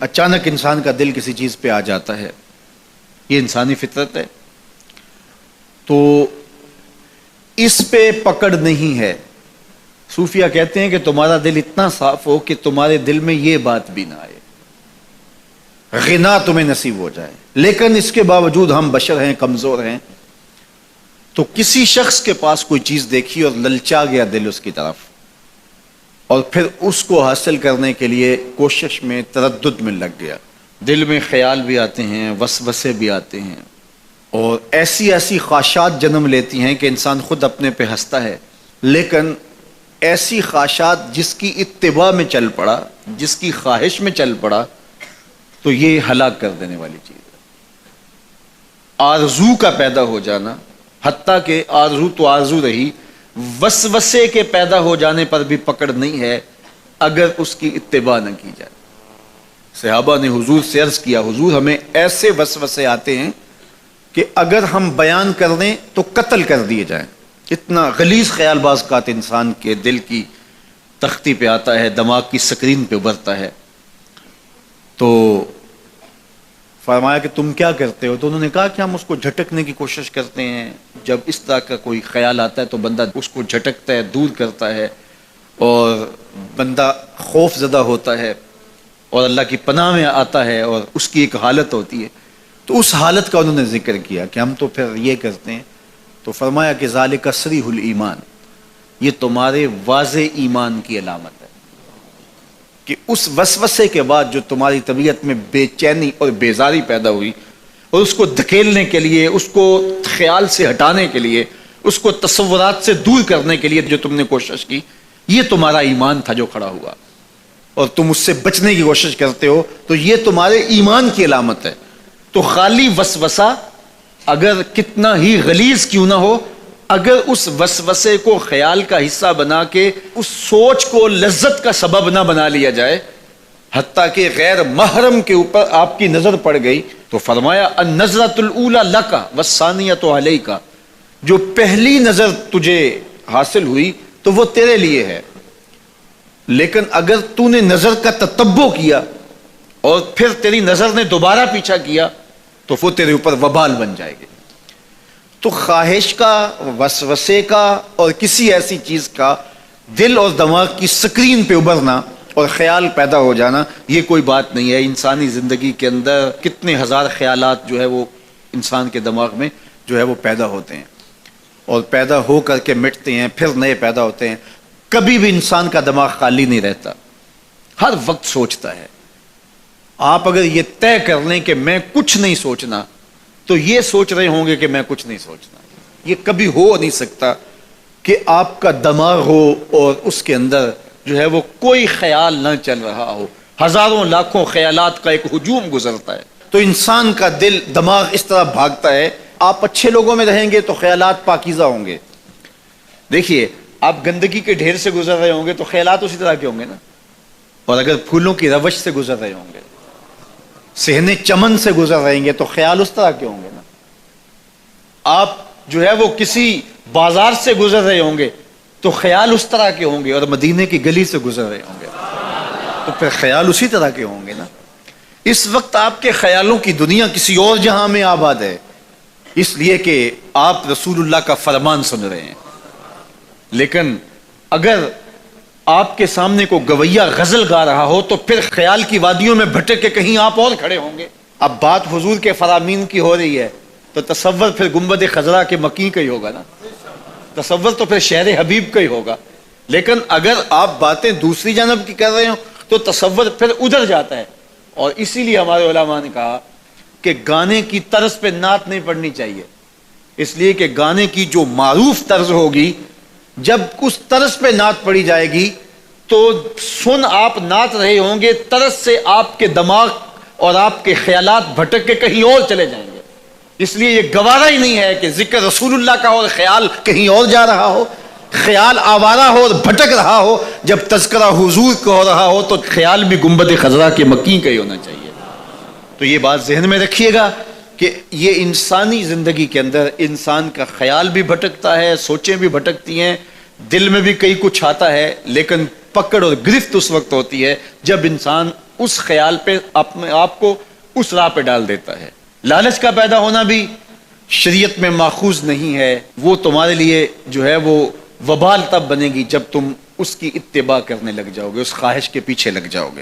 اچانک انسان کا دل کسی چیز پہ آ جاتا ہے، یہ انسانی فطرت ہے، تو اس پہ پکڑ نہیں ہے۔ صوفیہ کہتے ہیں کہ تمہارا دل اتنا صاف ہو کہ تمہارے دل میں یہ بات بھی نہ آئے، غنا تمہیں نصیب ہو جائے، لیکن اس کے باوجود ہم بشر ہیں، کمزور ہیں، تو کسی شخص کے پاس کوئی چیز دیکھی اور للچا گیا دل اس کی طرف، اور پھر اس کو حاصل کرنے کے لیے کوشش میں، تردد میں لگ گیا، دل میں خیال بھی آتے ہیں، وسوسے بھی آتے ہیں، اور ایسی ایسی خواہشات جنم لیتی ہیں کہ انسان خود اپنے پہ ہنستا ہے، لیکن ایسی خواہشات جس کی اتباع میں چل پڑا، جس کی خواہش میں چل پڑا، تو یہ ہلاک کر دینے والی چیز ہے۔ آرزو کا پیدا ہو جانا، حتیٰ کہ آرزو تو آرزو رہی، وسوسے کے پیدا ہو جانے پر بھی پکڑ نہیں ہے اگر اس کی اتباع نہ کی جائے۔ صحابہ نے حضور سے عرض کیا، حضور ہمیں ایسے وسوسے آتے ہیں کہ اگر ہم بیان کر دیں تو قتل کر دیے جائیں، اتنا غلیظ خیال بعض اوقات انسان کے دل کی تختی پہ آتا ہے، دماغ کی سکرین پہ ابھرتا ہے۔ تو فرمایا کہ تم کیا کرتے ہو؟ تو انہوں نے کہا کہ ہم اس کو جھٹکنے کی کوشش کرتے ہیں، جب اس طرح کا کوئی خیال آتا ہے تو بندہ اس کو جھٹکتا ہے، دور کرتا ہے، اور بندہ خوف زدہ ہوتا ہے اور اللہ کی پناہ میں آتا ہے، اور اس کی ایک حالت ہوتی ہے۔ تو اس حالت کا انہوں نے ذکر کیا کہ ہم تو پھر یہ کرتے ہیں۔ تو فرمایا کہ ذالک صریح الایمان، یہ تمہارے واضح ایمان کی علامت ہے کہ اس وسوسے کے بعد جو تمہاری طبیعت میں بے چینی اور بیزاری پیدا ہوئی، اور اس کو دھکیلنے کے لیے، اس کو خیال سے ہٹانے کے لیے، اس کو تصورات سے دور کرنے کے لیے جو تم نے کوشش کی، یہ تمہارا ایمان تھا جو کھڑا ہوا، اور تم اس سے بچنے کی کوشش کرتے ہو، تو یہ تمہارے ایمان کی علامت ہے۔ تو خالی وسوسہ اگر کتنا ہی غلیظ کیوں نہ ہو، اگر اس وسوسے کو خیال کا حصہ بنا کے اس سوچ کو لذت کا سبب نہ بنا لیا جائے، حتیٰ کہ غیر محرم کے اوپر آپ کی نظر پڑ گئی، تو فرمایا النظرۃ الاولی لک والثانیۃ علیک، جو پہلی نظر تجھے حاصل ہوئی تو وہ تیرے لیے ہے، لیکن اگر تو نے نظر کا تتبع کیا اور پھر تیری نظر نے دوبارہ پیچھا کیا تو وہ تیرے اوپر وبال بن جائے گی۔ تو خواہش کا، وسوسے کا، اور کسی ایسی چیز کا دل اور دماغ کی سکرین پہ ابھرنا اور خیال پیدا ہو جانا، یہ کوئی بات نہیں ہے۔ انسانی زندگی کے اندر کتنے ہزار خیالات جو ہے وہ انسان کے دماغ میں جو ہے وہ پیدا ہوتے ہیں، اور پیدا ہو کر کے مٹتے ہیں، پھر نئے پیدا ہوتے ہیں۔ کبھی بھی انسان کا دماغ خالی نہیں رہتا، ہر وقت سوچتا ہے۔ آپ اگر یہ طے کر لیں کہ میں کچھ نہیں سوچنا، تو یہ سوچ رہے ہوں گے کہ میں کچھ نہیں سوچنا۔ یہ کبھی ہو نہیں سکتا کہ آپ کا دماغ ہو اور اس کے اندر جو ہے وہ کوئی خیال نہ چل رہا ہو، ہزاروں لاکھوں خیالات کا ایک ہجوم گزرتا ہے۔ تو انسان کا دل، دماغ اس طرح بھاگتا ہے۔ آپ اچھے لوگوں میں رہیں گے تو خیالات پاکیزہ ہوں گے۔ دیکھیے، آپ گندگی کے ڈھیر سے گزر رہے ہوں گے تو خیالات اسی طرح کے ہوں گے نا، اور اگر پھولوں کی روش سے گزر رہے ہوں گے، صحن چمن سے گزر رہیں گے تو خیال اس طرح کے ہوں گے نا۔ آپ جو ہے وہ کسی بازار سے گزر رہے ہوں گے تو خیال اس طرح کے ہوں گے، اور مدینے کی گلی سے گزر رہے ہوں گے تو پھر خیال اسی طرح کے ہوں گے نا۔ اس وقت آپ کے خیالوں کی دنیا کسی اور جہاں میں آباد ہے، اس لیے کہ آپ رسول اللہ کا فرمان سن رہے ہیں، لیکن اگر آپ کے سامنے کو گویا غزل گا رہا ہو تو پھر خیال کی وادیوں میں بھٹک کے کہیں آپ اور کھڑے ہوں گے۔ اب بات حضور کے فرامین کی ہو رہی ہے تو تصور پھر گنبد خضرا کے مکی کا ہی ہوگا نا، تصور تو پھر شہر حبیب کا ہی ہوگا۔ لیکن اگر آپ باتیں دوسری جانب کی کر رہے ہو تو تصور پھر ادھر جاتا ہے، اور اسی لیے ہمارے علماء نے کہا کہ گانے کی طرز پہ نعت نہیں پڑھنی چاہیے، اس لیے کہ گانے کی جو معروف طرز ہوگی، جب اس طرز پہ نعت پڑھی جائے گی تو سن آپ نعت رہے ہوں گے، طرز سے آپ کے دماغ اور آپ کے خیالات بھٹک کے کہیں اور چلے جائیں گے۔ اس لیے یہ گوارا ہی نہیں ہے کہ ذکر رسول اللہ کا ہو اور خیال کہیں اور جا رہا ہو، خیال آوارہ ہو اور بھٹک رہا ہو، جب تذکرہ حضور کا ہو رہا ہو تو خیال بھی گنبد خضرا کے مکی کا ہی ہونا چاہیے۔ تو یہ بات ذہن میں رکھیے گا کہ یہ انسانی زندگی کے اندر انسان کا خیال بھی بھٹکتا ہے، سوچیں بھی بھٹکتی ہیں، دل میں بھی کئی کچھ آتا ہے، لیکن پکڑ اور گرفت اس وقت ہوتی ہے جب انسان اس خیال پہ آپ کو اس راہ پہ ڈال دیتا ہے. لالچ کا پیدا ہونا بھی شریعت میں ماخوذ نہیں ہے. وہ تمہارے لیے جو ہے وہ وبال تب بنے گی جب تم اس کی اتباع کرنے لگ جاؤ گے, اس خواہش کے پیچھے لگ جاؤ گے.